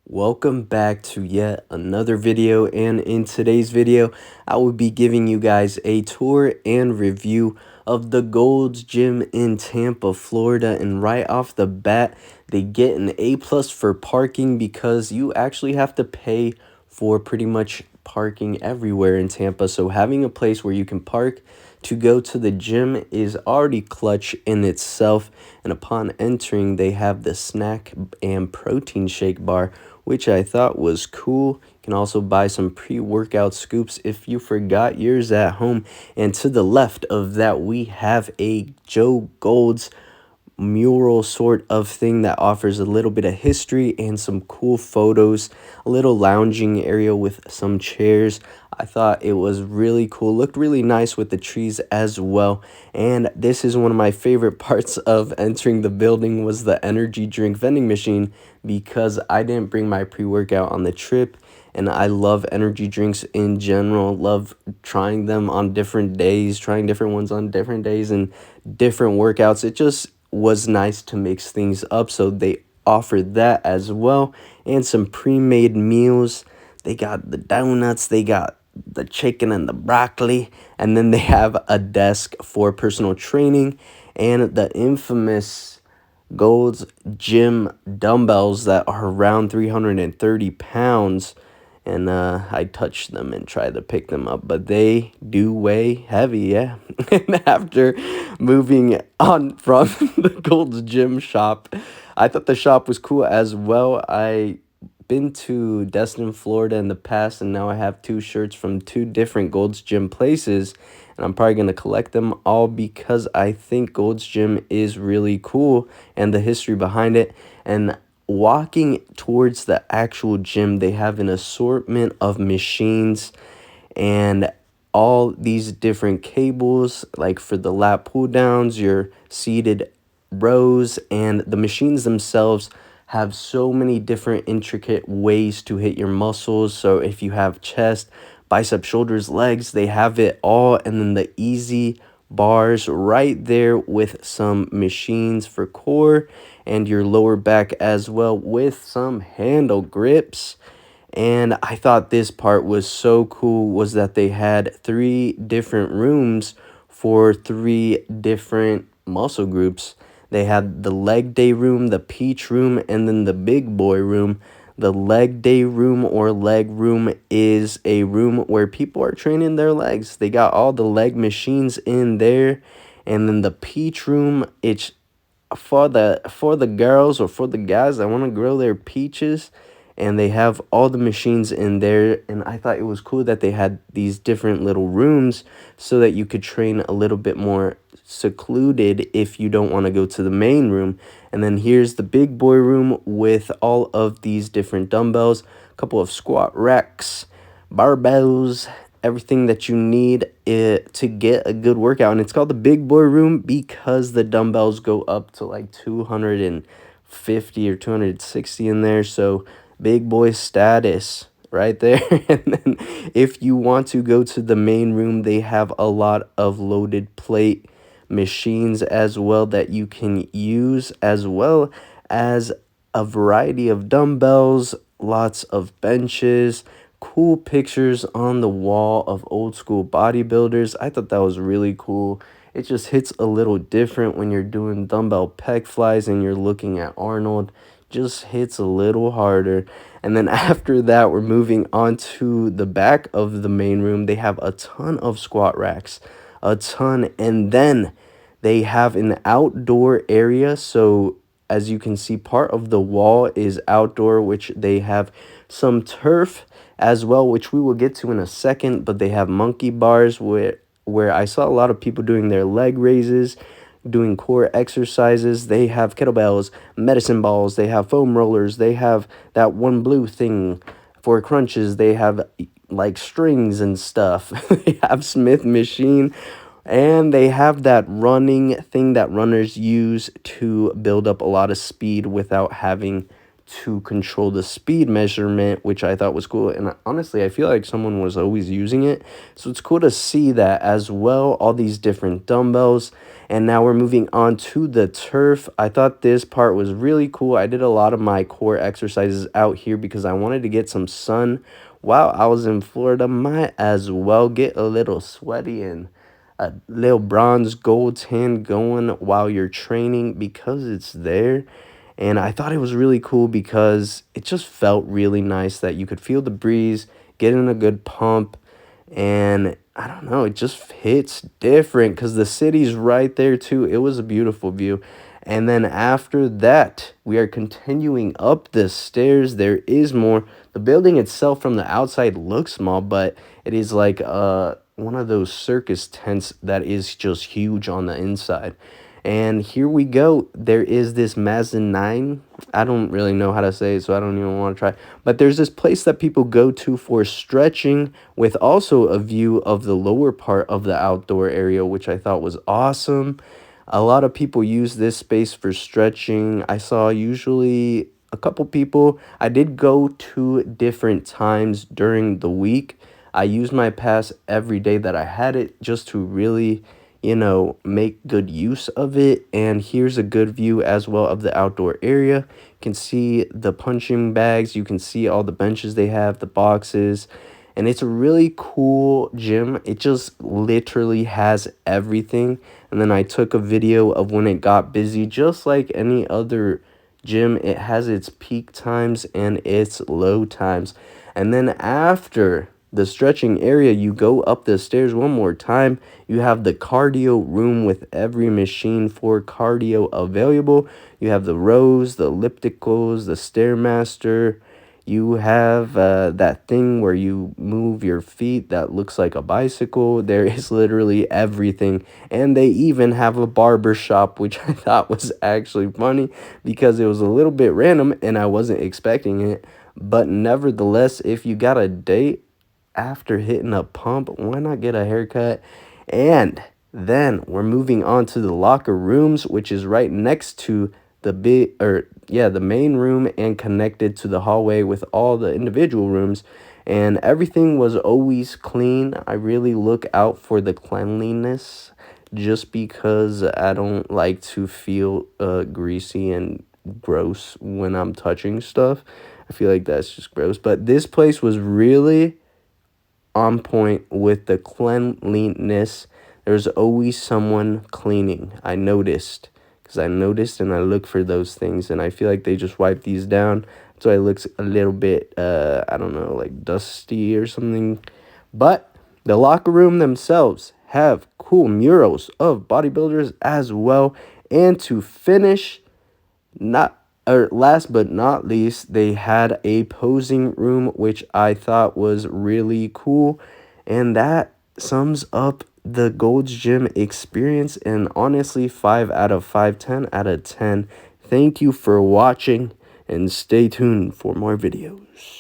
Welcome back to yet another video, and in today's video I will be giving you guys a tour and review of the Gold's Gym in Tampa, Florida. And right off the bat, they get an A+ for parking because you actually have to pay for pretty much parking everywhere in Tampa. So having a place where you can park to go to the gym is already clutch in itself. And upon entering, they have the snack and protein shake bar, which I thought was cool. You can also buy some pre-workout scoops if you forgot yours at home. And to the left of that, we have a Joe Gold's mural sort of thing that offers a little bit of history and some cool photos, a little lounging area with some chairs. I thought it was really cool, looked really nice with the trees as well. And this is one of my favorite parts of entering the building was the energy drink vending machine, because I didn't bring my pre-workout on the trip. And I love energy drinks in general, love trying them on different days, trying different ones on different days and different workouts. It just was nice to mix things up, so they offered that as well, and some pre-made meals. They got the donuts, they got the chicken and the broccoli, and then they have a desk for personal training and the infamous Gold's Gym dumbbells that are around 330 pounds. And I touched them and tried to pick them up, but they do weigh heavy, yeah. And after moving on from the Gold's Gym shop, I thought the shop was cool as well. I been to Destin, Florida in the past, and now I have two shirts from two different Gold's Gym places, and I'm probably going to collect them all because I think Gold's Gym is really cool and the history behind it. And walking towards the actual gym, they have an assortment of machines and all these different cables, like for the lat pull downs, your seated rows, and the machines themselves have so many different intricate ways to hit your muscles. So if you have chest, bicep, shoulders, legs, they have it all. And then the easy bars right there with some machines for core and your lower back as well, with some handle grips. And I thought this part was so cool, was that they had 3 different rooms for 3 different muscle groups. They had the leg day room, the peach room, and then the big boy room. The leg day room or leg room is a room where people are training their legs. They got all the leg machines in there. And then the peach room, it's for the girls or for the guys that want to grow their peaches, and they have all the machines in there. And I thought it was cool that they had these different little rooms so that you could train a little bit more secluded if you don't want to go to the main room. And then here's the big boy room with all of these different dumbbells, a couple of squat racks, barbells, everything that you need to get a good workout. And it's called the big boy room because the dumbbells go up to like 250 or 260 in there. So big boy status right there. And then if you want to go to the main room, they have a lot of loaded plate machines as well that you can use, as well as a variety of dumbbells, lots of benches, cool pictures on the wall of old school bodybuilders. I thought that was really cool. It just hits a little different when you're doing dumbbell pec flies and you're looking at Arnold. Just hits a little harder. And then after that, we're moving on to the back of the main room. They have a ton of squat racks, a ton. And then they have an outdoor area. So as you can see, part of the wall is outdoor, which they have some turf as well, which we will get to in a second. But they have monkey bars where I saw a lot of people doing their leg raises, doing core exercises. They have kettlebells, medicine balls, they have foam rollers, they have that one blue thing for crunches, they have like strings and stuff. They have Smith machine, and they have that running thing that runners use to build up a lot of speed without having to control the speed measurement, which I thought was cool. And honestly, I feel like someone was always using it. So it's cool to see that as well, all these different dumbbells. And now we're moving on to the turf. I thought this part was really cool. I did a lot of my core exercises out here because I wanted to get some sun while I was in Florida. Might as well get a little sweaty and a little bronze gold tan going while you're training because it's there. And I thought it was really cool because it just felt really nice that you could feel the breeze, get in a good pump, and I don't know, it just hits different because the city's right there too. It was a beautiful view. And then after that, we are continuing up the stairs. There is more. The building itself from the outside looks small, but it is like one of those circus tents that is just huge on the inside. And here we go. There is this mezzanine. I don't really know how to say it, so I don't even want to try. But there's this place that people go to for stretching with also a view of the lower part of the outdoor area, which I thought was awesome. A lot of people use this space for stretching. I saw usually a couple people. I did go to different times during the week. I used my pass every day that I had it just to really, you know, make good use of it. And here's a good view as well of the outdoor area. You can see the punching bags. You can see all the benches they have, the boxes. And it's a really cool gym. It just literally has everything. And then I took a video of when it got busy, just like any other gym. It has its peak times and its low times. And then after the stretching area, you go up the stairs one more time. You have the cardio room with every machine for cardio available. You have the rows, the ellipticals, the stairmaster. You have that thing where you move your feet that looks like a bicycle. There is literally everything. And they even have a barber shop, which I thought was actually funny because it was a little bit random and I wasn't expecting it. But nevertheless, if you got a date after hitting a pump, why not get a haircut? And then we're moving on to the locker rooms, which is right next to the main room and connected to the hallway with all the individual rooms. And everything was always clean. I really look out for the cleanliness just because I don't like to feel greasy and gross when I'm touching stuff. I feel like that's just gross. But this place was really on point with the cleanliness. There's always someone cleaning. I noticed and I look for those things, and I feel like they just wipe these down, so it looks a little bit I don't know, like dusty or something. But the locker room themselves have cool murals of bodybuilders as well. And to finish, not or last but not least, they had a posing room, which I thought was really cool. And that sums up the Gold's Gym experience. And honestly, 5 out of 5, 10 out of 10. Thank you for watching and stay tuned for more videos.